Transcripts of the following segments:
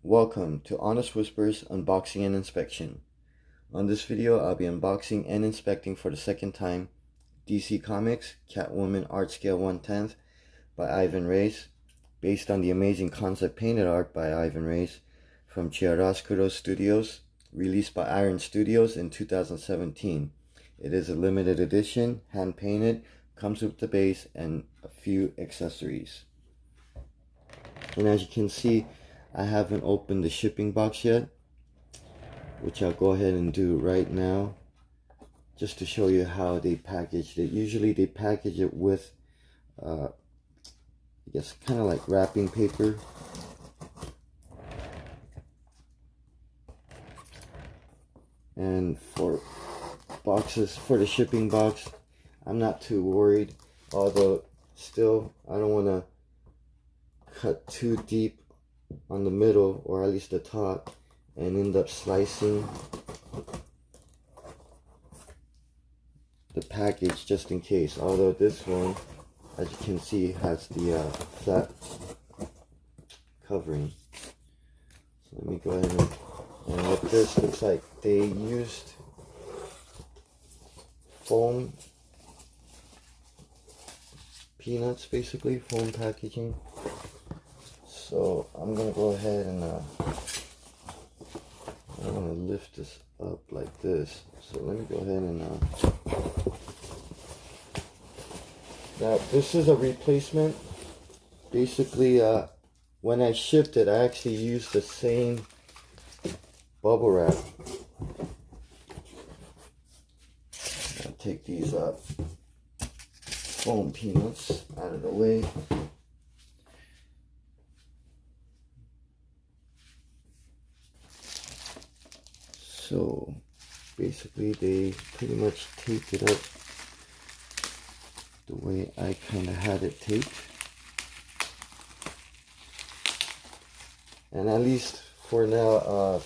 Welcome to Honest Whispers Unboxing and Inspection. On this video, I'll be unboxing and inspecting for the second time DC Comics Catwoman Art Scale 1/10 by Ivan Reis, based on the amazing concept painted art by Ivan Reis from Chiaroscuro Studios, released by Iron Studios in 2017. It is a limited edition, hand painted, comes with the base and a few accessories. And as you can see, I haven't opened the shipping box yet, which I'll go ahead and do right now, just to show you how they packaged it. Usually they package it with, I guess, kind of like wrapping paper. And for boxes, for the shipping box, I'm not too worried, although still I don't want to cut too deep on the middle, or at least the top, and end up slicing the package just in case. Although this one, as you can see, has the flat covering. So let me go ahead and what this looks like, they used foam peanuts, basically foam packaging. So I'm gonna go ahead and I'm gonna lift this up like this. So let me go ahead and now this is a replacement. Basically, when I shipped it, I actually used the same bubble wrap. I'll take these foam peanuts out of the way. So basically they pretty much taped it up the way I kind of had it taped. And at least for now,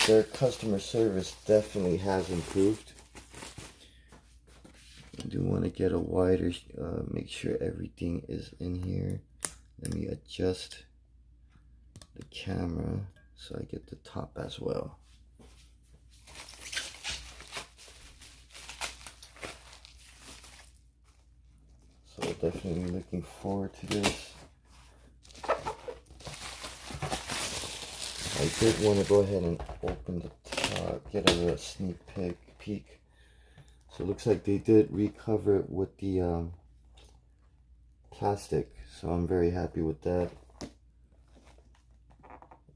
their customer service definitely has improved. I do want to get a wider, make sure everything is in here. Let me adjust the camera so I get the top as well. So definitely looking forward to this. I did want to go ahead and open the top, get a little sneak peek. So it looks like they did recover it with the plastic, so I'm very happy with that.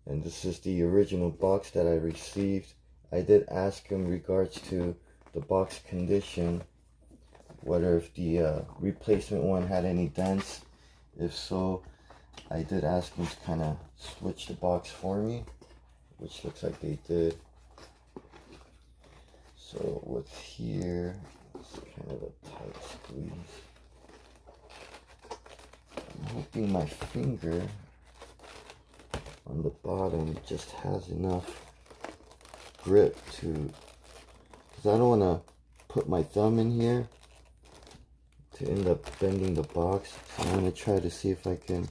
And this is the original box that I received. I did ask in regards to the box condition, whether if the replacement one had any dents. If so, I did ask them to kind of switch the box for me, which looks like they did. So with here, it's kind of a tight squeeze. I'm hoping my finger on the bottom just has enough grip to, because I don't want to put my thumb in here to end up bending the box. So I'm going to try to see if I can,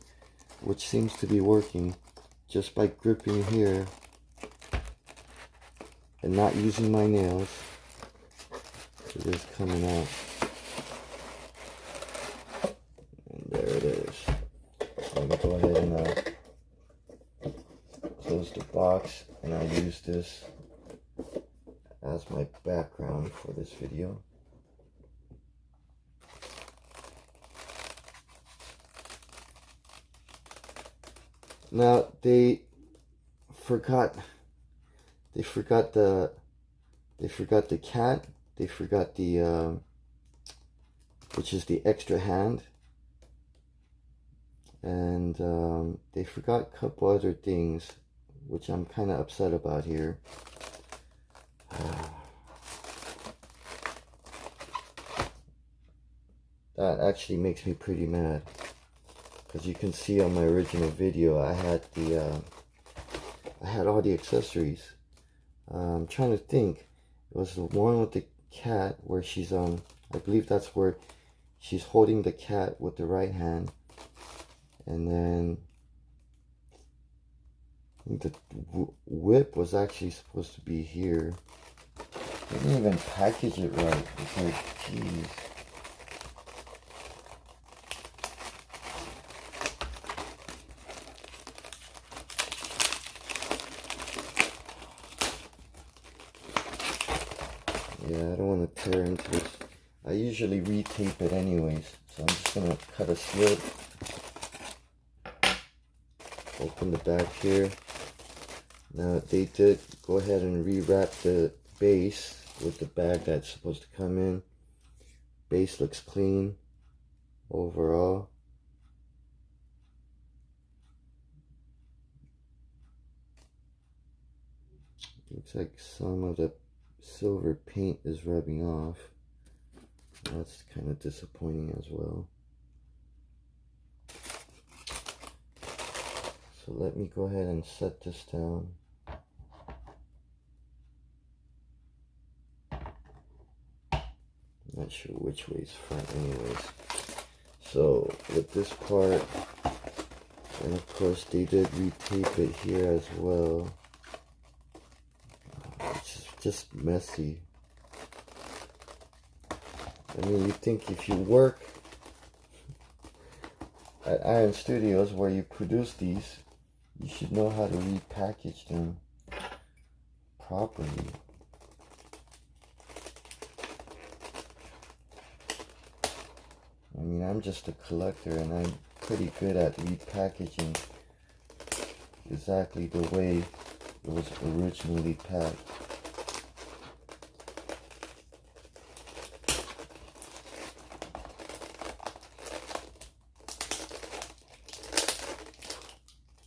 which seems to be working, just by gripping here and not using my nails. It is coming out. And there it is. So I'm going to go ahead and close the box, and I'll use this as my background for this video. Now they forgot the cat. They forgot the which is the extra hand, and they forgot a couple other things, which I'm kind of upset about here. That actually makes me pretty mad, because you can see on my original video I had all the accessories. I'm trying to think. It was the one with the cat where she's I believe that's where she's holding the cat with the right hand, and then think the whip was actually supposed to be here. They didn't even package it right. It's like, jeez. Yeah, I don't want to tear into this. I usually retape it anyways, so I'm just gonna cut a slit. Open the back here. Now they did go ahead and rewrap the base with the bag that's supposed to come in. Base looks clean overall. Looks like some of the silver paint is rubbing off. That's kind of disappointing as well. So let me go ahead and set this down. Not sure which way is front anyways. So with this part, and of course they did retape it here as well. It's just messy. I mean, you think if you work at Iron Studios where you produce these, you should know how to repackage them properly. I mean, I'm just a collector and I'm pretty good at repackaging exactly the way it was originally packed.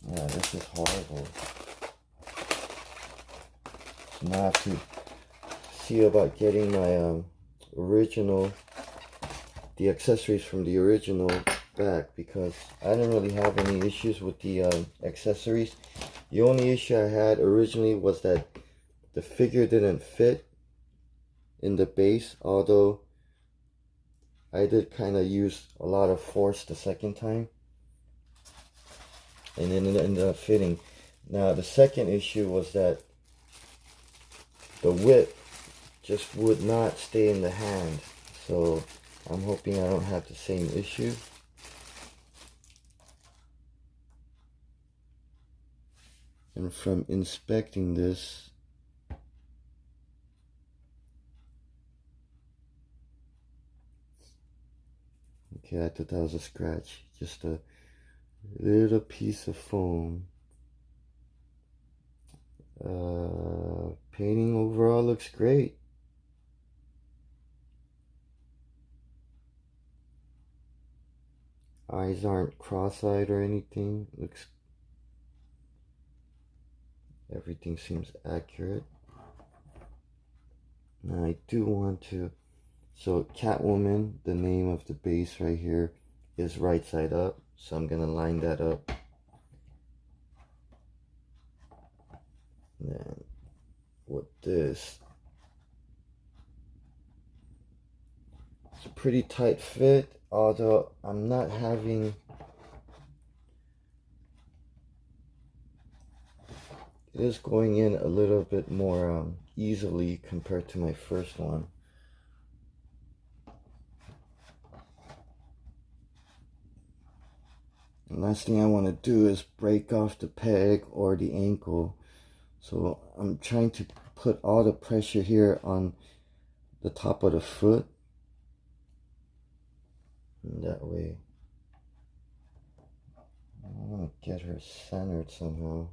Yeah, this is horrible. So now I have to see about getting my the accessories from the original back, because I didn't really have any issues with the accessories. The only issue I had originally was that the figure didn't fit in the base, although I did kind of use a lot of force the second time, and then it ended up fitting. Now the second issue was that the whip just would not stay in the hand, so I'm hoping I don't have the same issue. And from inspecting this, okay, I thought that was a scratch, just a little piece of foam. Painting overall looks great. Eyes aren't cross-eyed or anything. Everything seems accurate. Now I do want to, so Catwoman, the name of the base right here, is right side up, so I'm gonna line that up. And then with this, it's a pretty tight fit, although I'm not having, it is going in a little bit more easily compared to my first one. And last thing I want to do is break off the peg or the ankle. So I'm trying to put all the pressure here on the top of the foot. And that way, I want to get her centered somehow.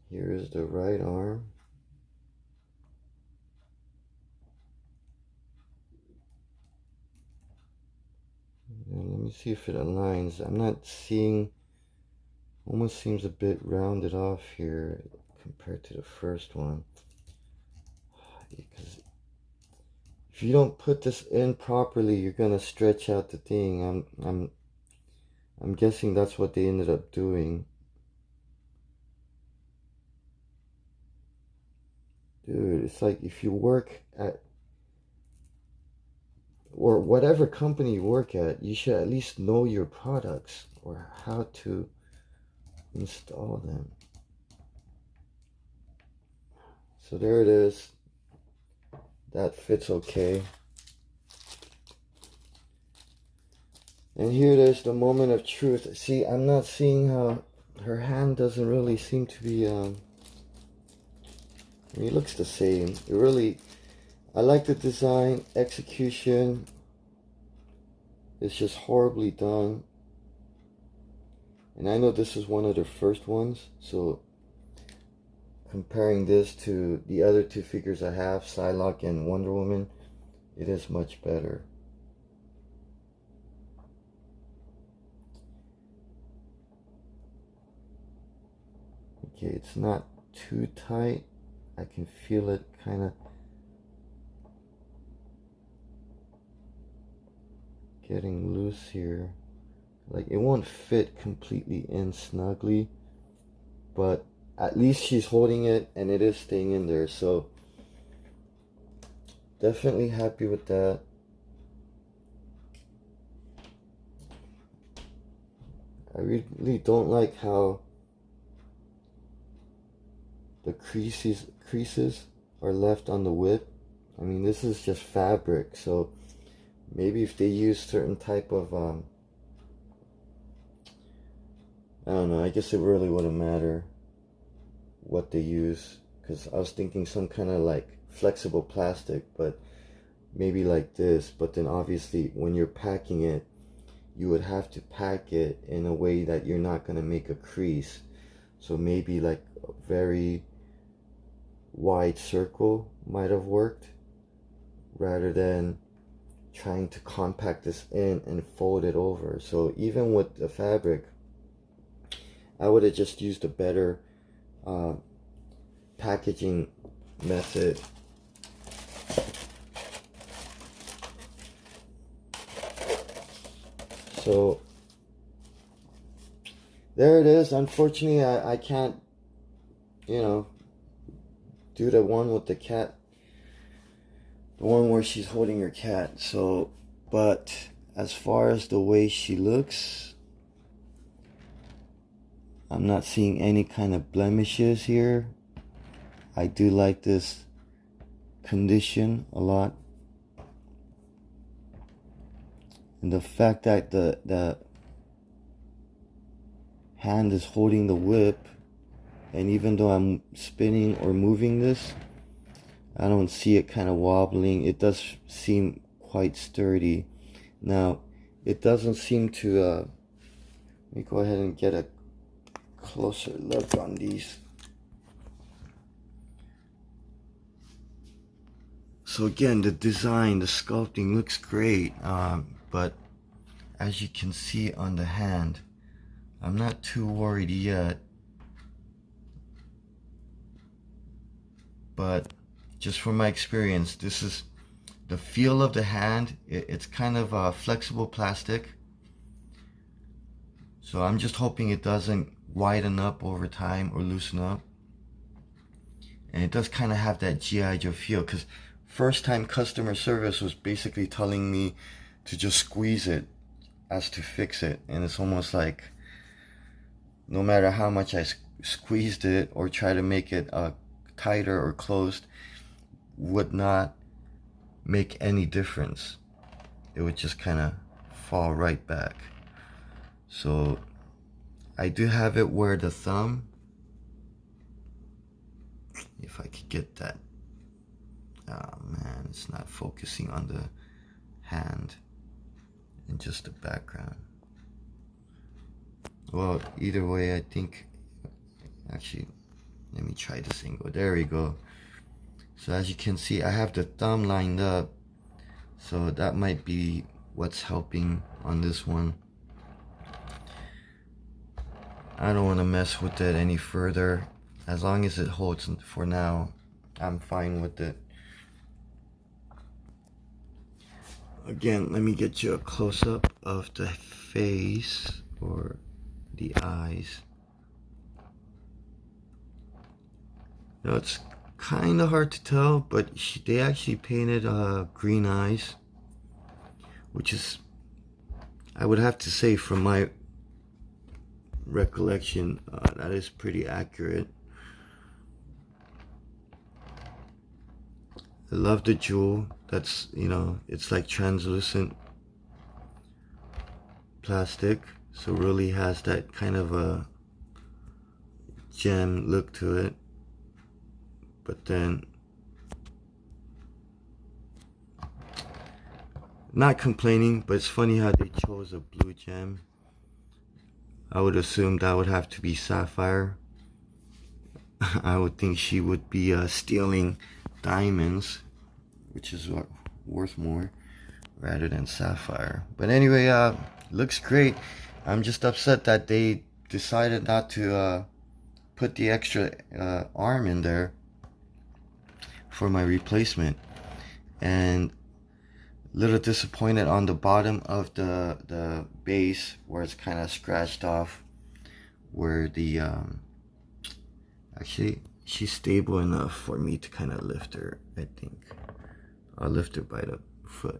Here is the right arm. And let me see if it aligns. I'm not seeing, almost seems a bit rounded off here compared to the first one. Because if you don't put this in properly, you're gonna stretch out the thing. I'm guessing that's what they ended up doing. Dude, it's like if you work at, or whatever company you work at, you should at least know your products or how to install them. So there it is. That fits okay. And here it is, the moment of truth. See, I'm not seeing how her hand doesn't really seem to be, I mean, it looks the same. It really, I like the design, execution. It's just horribly done. And I know this is one of their first ones, so comparing this to the other two figures I have, Psylocke and Wonder Woman, it is much better. Okay, it's not too tight. I can feel it kind of getting loose here. Like, it won't fit completely in snugly, but at least she's holding it and it is staying in there, so definitely happy with that. I really don't like how the creases are left on the whip. I mean, this is just fabric, so maybe if they use certain type of I don't know, I guess it really wouldn't matter what they use, because I was thinking some kind of like flexible plastic, but maybe like this. But then obviously when you're packing it, you would have to pack it in a way that you're not going to make a crease. So maybe like a very wide circle might have worked, rather than trying to compact this in and fold it over. So even with the fabric, I would have just used a better packaging method. So there it is. Unfortunately, I can't, you know, do the one with the cat, the one where she's holding her cat. So, but as far as the way she looks, I'm not seeing any kind of blemishes here. I do like this condition a lot. And the fact that the hand is holding the whip, and even though I'm spinning or moving this, I don't see it kind of wobbling. It does seem quite sturdy. Now, it doesn't seem to, let me go ahead and get a closer look on these. So again, the design, the sculpting looks great, but as you can see on the hand, I'm not too worried yet. But just from my experience, this is the feel of the hand. It's kind of flexible plastic. So I'm just hoping it doesn't widen up over time or loosen up. And it does kind of have that G.I. Joe feel, because first time customer service was basically telling me to just squeeze it as to fix it. And it's almost like no matter how much I squeezed it or try to make it tighter or closed, would not make any difference. It would just kind of fall right back. So I do have it where the thumb, if I could get that, oh man, it's not focusing on the hand and just the background. Well, either way, I think, actually, let me try this angle. There we go. So as you can see, I have the thumb lined up, so that might be what's helping on this one. I don't want to mess with it any further. As long as it holds for now, I'm fine with it. Again, let me get you a close-up of the face or the eyes. No, it's kind of hard to tell, but they actually painted green eyes, which is, I would have to say, from my recollection, that is pretty accurate. I love the jewel. That's, you know, it's like translucent plastic, so really has that kind of a gem look to it. But then, not complaining, but it's funny how they chose a blue gem. I would assume that would have to be sapphire. I would think she would be stealing diamonds, which is worth more, rather than sapphire. But anyway, looks great. I'm just upset that they decided not to put the extra arm in there for my replacement, and a little disappointed on the bottom of the base where it's kind of scratched off, where the actually she's stable enough for me to kind of lift her. I think I'll lift her by the foot.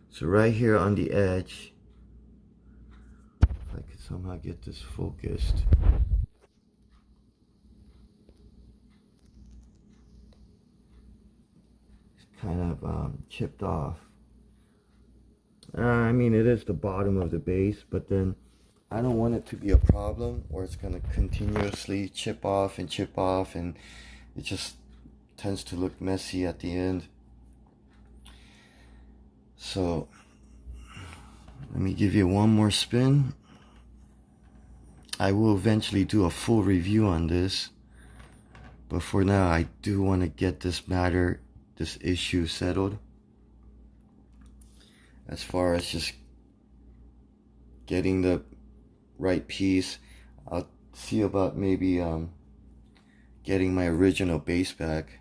So right here on the edge, if I could somehow get this focused, it's kind of chipped off. I mean, it is the bottom of the base, but then I don't want it to be a problem where it's going to continuously chip off, and it just tends to look messy at the end. So let me give you one more spin. I will eventually do a full review on this, but for now I do want to get this issue settled, as far as just getting the right piece. I'll see about maybe getting my original base back.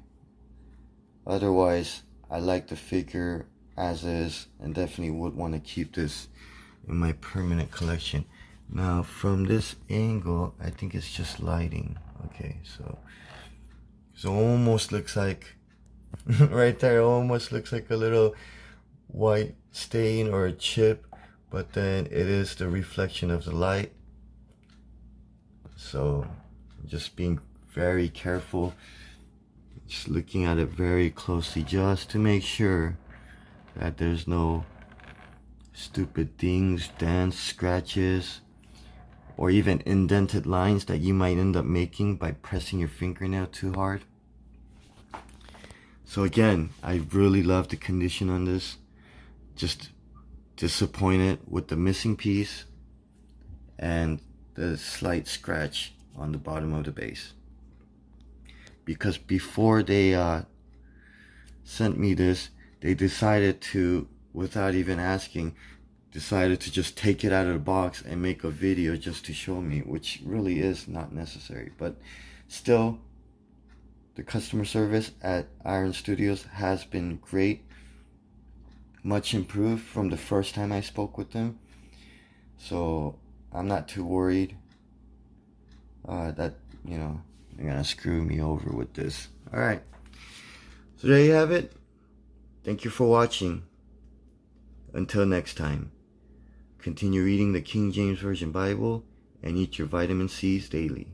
Otherwise, I like the figure as is, and definitely would want to keep this in my permanent collection. Now from this angle, I think it's just lighting. Okay, so almost looks like right there, almost looks like a little white stain or a chip, but then it is the reflection of the light. So just being very careful, just looking at it very closely, just to make sure that there's no stupid dings, dents, scratches, or even indented lines that you might end up making by pressing your fingernail too hard. So again, I really love the condition on this. Just disappointed with the missing piece and the slight scratch on the bottom of the base, because before they sent me this, they decided to, without even asking, decided to just take it out of the box and make a video just to show me, which really is not necessary. But still, the customer service at Iron Studios has been great, much improved from the first time I spoke with them. So I'm not too worried that, you know, they're gonna screw me over with this. Alright, so there you have it. Thank you for watching. Until next time, continue reading the King James Version Bible and eat your vitamin C's daily.